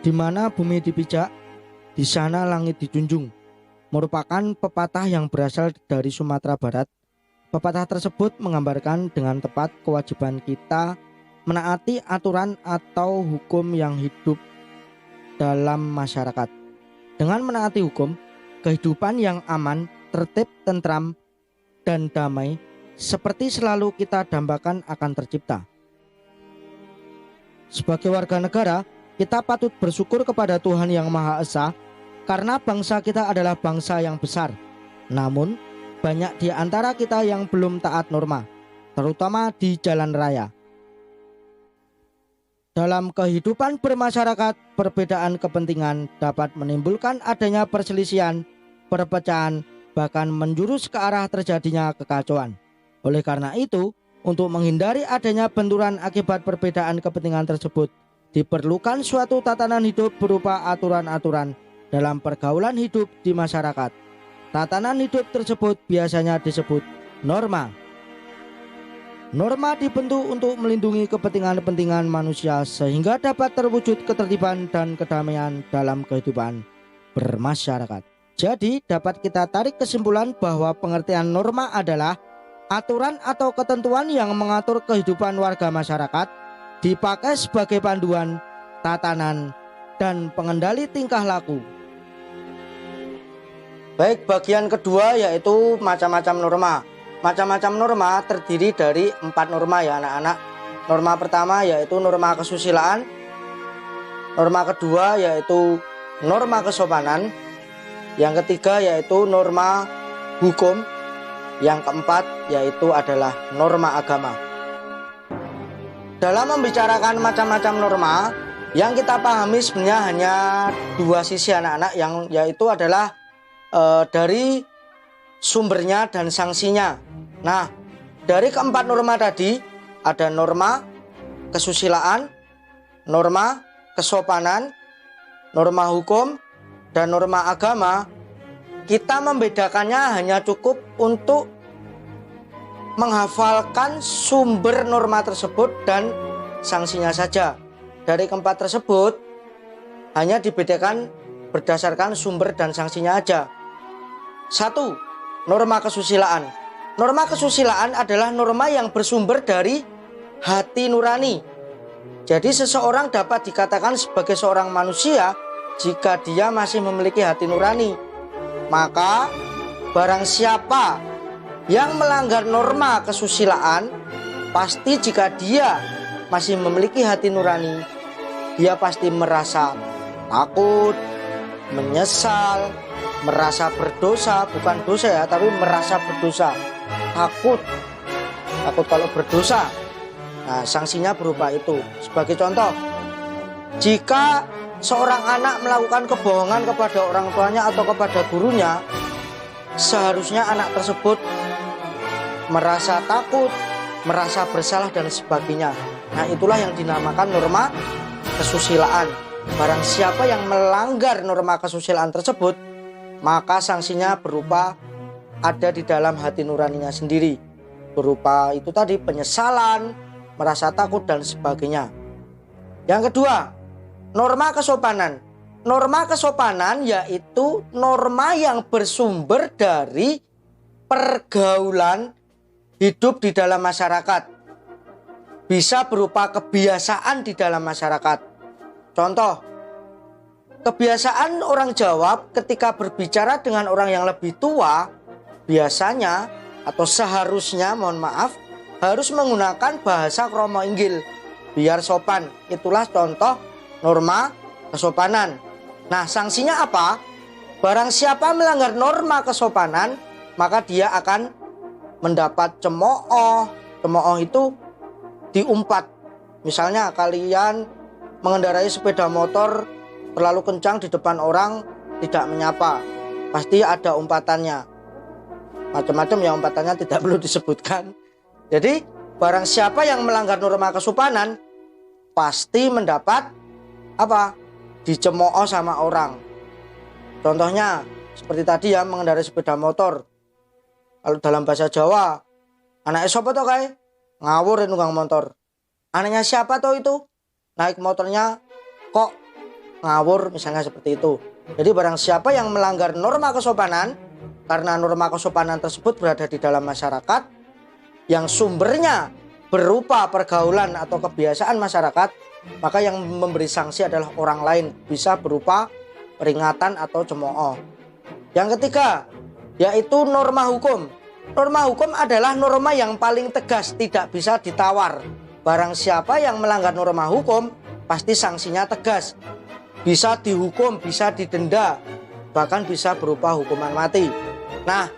Di mana bumi dipijak, di sana langit dijunjung, merupakan pepatah yang berasal dari Sumatera Barat. Pepatah tersebut menggambarkan dengan tepat kewajiban kita menaati aturan atau hukum yang hidup dalam masyarakat. Dengan menaati hukum, kehidupan yang aman, tertib, tentram, dan damai seperti selalu kita dambakan akan tercipta. Sebagai warga negara, kita patut bersyukur kepada Tuhan Yang Maha Esa karena bangsa kita adalah bangsa yang besar. Namun, banyak di antara kita yang belum taat norma, terutama di jalan raya. Dalam kehidupan bermasyarakat, perbedaan kepentingan dapat menimbulkan adanya perselisihan, perpecahan, bahkan menjurus ke arah terjadinya kekacauan. Oleh karena itu, untuk menghindari adanya benturan akibat perbedaan kepentingan tersebut, diperlukan suatu tatanan hidup berupa aturan-aturan dalam pergaulan hidup di masyarakat. Tatanan hidup tersebut biasanya disebut norma. Norma dibentuk untuk melindungi kepentingan-kepentingan manusia sehingga dapat terwujud ketertiban dan kedamaian dalam kehidupan bermasyarakat. Jadi dapat kita tarik kesimpulan bahwa pengertian norma adalah aturan atau ketentuan yang mengatur kehidupan warga masyarakat, dipakai sebagai panduan, tatanan, dan pengendali tingkah laku. Baik, bagian kedua yaitu macam-macam norma. Macam-macam norma terdiri dari 4 norma ya anak-anak. Norma pertama yaitu norma kesusilaan. Norma kedua yaitu norma kesopanan. Yang ketiga yaitu norma hukum. Yang keempat yaitu adalah norma agama. Dalam membicarakan macam-macam norma, yang kita pahami sebenarnya hanya 2 sisi anak-anak, yang yaitu adalah dari sumbernya dan sanksinya. Nah, dari keempat norma tadi ada norma kesusilaan, norma kesopanan, norma hukum, dan norma agama. Kita membedakannya hanya cukup untuk menghafalkan sumber norma tersebut dan sanksinya saja. Dari keempat tersebut hanya dibedakan berdasarkan sumber dan sanksinya aja. 1. Norma kesusilaan. Norma kesusilaan adalah norma yang bersumber dari hati nurani. Jadi seseorang dapat dikatakan sebagai seorang manusia jika dia masih memiliki hati nurani. Maka barang siapa yang melanggar norma kesusilaan, pasti jika dia masih memiliki hati nurani, dia pasti merasa takut, menyesal, merasa berdosa. Bukan dosa ya, tapi merasa berdosa. Takut kalau berdosa. Nah, sanksinya berupa itu. Sebagai contoh, jika seorang anak melakukan kebohongan kepada orang tuanya atau kepada gurunya, seharusnya anak tersebut merasa takut, merasa bersalah dan sebagainya. Nah, itulah yang dinamakan norma kesusilaan. Barang siapa yang melanggar norma kesusilaan tersebut, maka sanksinya berupa ada di dalam hati nuraninya sendiri. Berupa itu tadi, penyesalan, merasa takut dan sebagainya. Yang kedua, norma kesopanan. Norma kesopanan yaitu norma yang bersumber dari pergaulan hidup di dalam masyarakat. Bisa berupa kebiasaan di dalam masyarakat. Contoh, kebiasaan orang Jawa ketika berbicara dengan orang yang lebih tua, biasanya atau seharusnya, mohon maaf, harus menggunakan bahasa kromo inggil biar sopan. Itulah contoh norma kesopanan. Nah, sanksinya apa? Barang siapa melanggar norma kesopanan, maka dia akan mendapat cemooh. Cemooh itu diumpat. Misalnya kalian mengendarai sepeda motor terlalu kencang di depan orang, tidak menyapa, pasti ada umpatannya. Macam-macam ya umpatannya, tidak perlu disebutkan. Jadi barang siapa yang melanggar norma kesopanan pasti mendapat apa? Dicemooh sama orang. Contohnya seperti tadi ya, mengendarai sepeda motor. Kalau dalam bahasa Jawa, anaknya siapa toh kae? Ngawur nunggang motor. Anaknya siapa toh itu? Naik motornya kok ngawur, misalnya seperti itu. Jadi barang siapa yang melanggar norma kesopanan, karena norma kesopanan tersebut berada di dalam masyarakat, yang sumbernya berupa pergaulan atau kebiasaan masyarakat, maka yang memberi sanksi adalah orang lain, bisa berupa peringatan atau cemooh. Yang ketiga, yaitu norma hukum. Norma hukum adalah norma yang paling tegas, tidak bisa ditawar. Barang siapa yang melanggar norma hukum, pasti sanksinya tegas. Bisa dihukum, bisa didenda, bahkan bisa berupa hukuman mati. Nah,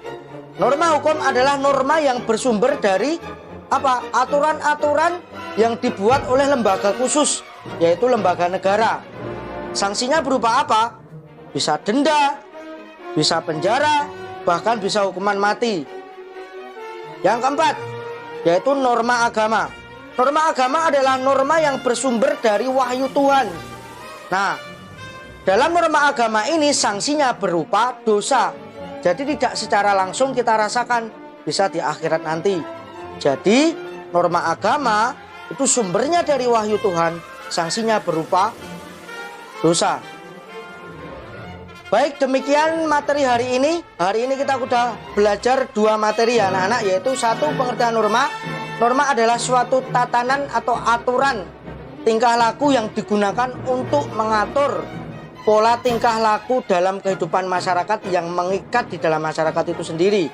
norma hukum adalah norma yang bersumber dari aturan-aturan yang dibuat oleh lembaga khusus, yaitu lembaga negara. Sanksinya berupa apa? Bisa denda, bisa penjara, bahkan bisa hukuman mati. Yang keempat, yaitu norma agama. Norma agama adalah norma yang bersumber dari wahyu Tuhan. Nah, dalam norma agama ini sanksinya berupa dosa. Jadi tidak secara langsung kita rasakan, bisa di akhirat nanti. Jadi norma agama itu sumbernya dari wahyu Tuhan, sanksinya berupa dosa. Baik, demikian materi hari ini. Hari ini kita sudah belajar 2 materi ya anak-anak, yaitu 1 pengertian norma. Norma adalah suatu tatanan atau aturan tingkah laku yang digunakan untuk mengatur pola tingkah laku dalam kehidupan masyarakat yang mengikat di dalam masyarakat itu sendiri.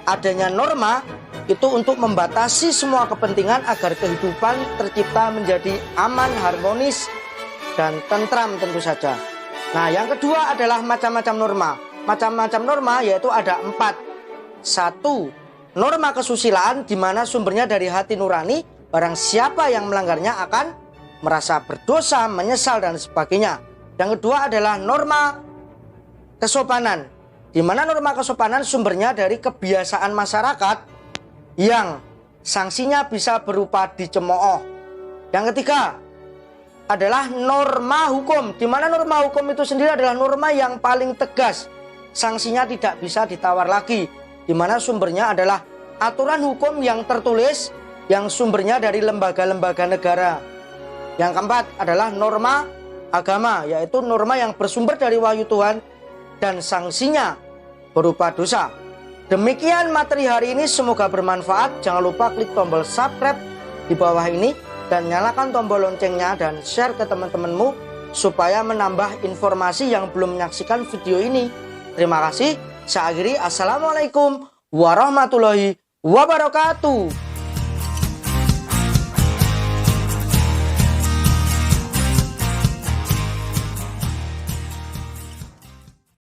Adanya norma itu untuk membatasi semua kepentingan agar kehidupan tercipta menjadi aman, harmonis, dan tentram tentu saja. Nah, yang kedua adalah macam-macam norma. Macam-macam norma yaitu ada 4. 1. Norma kesusilaan, di mana sumbernya dari hati nurani. Barang siapa yang melanggarnya akan merasa berdosa, menyesal, dan sebagainya. Yang kedua adalah norma kesopanan, di mana norma kesopanan sumbernya dari kebiasaan masyarakat yang sanksinya bisa berupa dicemooh. Yang ketiga adalah norma hukum, di mana norma hukum itu sendiri adalah norma yang paling tegas, sanksinya tidak bisa ditawar lagi, di mana sumbernya adalah aturan hukum yang tertulis yang sumbernya dari lembaga-lembaga negara. Yang keempat adalah norma agama, yaitu norma yang bersumber dari wahyu Tuhan dan sanksinya berupa dosa. Demikian materi hari ini, semoga bermanfaat. Jangan lupa klik tombol subscribe di bawah ini dan nyalakan tombol loncengnya dan share ke teman-temanmu supaya menambah informasi yang belum menyaksikan video ini. Terima kasih. Saya akhiri. Assalamualaikum warahmatullahi wabarakatuh.